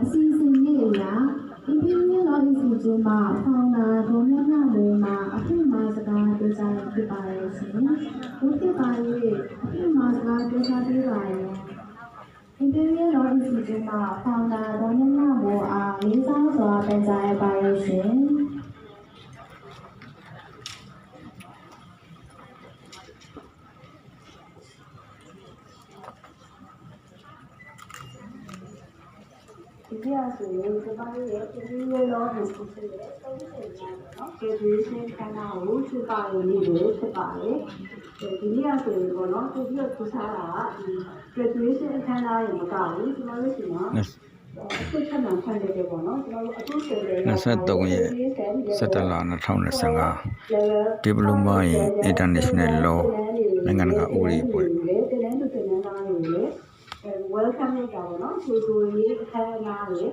အစီအစဉ်လေးအရာImperial Law Institute မှာ Founder ဒေါ်မြတ်မိုးမှာအဖြစ်မှာစကားပြောကြားဖြစ်ပါရဲ့ရှင်။ဘုရားပါ၍အဖြစ်မှာစကားပြောကြားပေးပါရဲ့။ Imperial Law Institute မှာ Founder ဒေါ်မြတ်မိုးအားလေးစားစွာပန်ကြားပါရဲ့ရှင်။ဒီကဆိုရင်ဒီပိုင်းရဲ့ပြည်ရေးလောကိုဖြစ်တဲ့သုံးချိန်များပေါ့နော် graduation ခန်းနာကိုချပါရနေလို့ဖြစ်ပါတယ်ဒီနေ့ဆိုရင်ပေါ့နော်ဒီလိုထူထားတာဒီ graduation ခန်းနာရေမကဘူးကျွန်တော်တို့ရှိမှာအခုချက်မှန်ဖတ်နေတယ်ပေါ့နော်ကျွန်တော်တို့အခုဆိုရင်23ရက်17လ2025 Diploma in International Law နိုင်ငံတကာဥပဒေပွဲWelcome လုပ်တာပေါ့နော်သူတို့ရေးအခမ်းအနားတွေ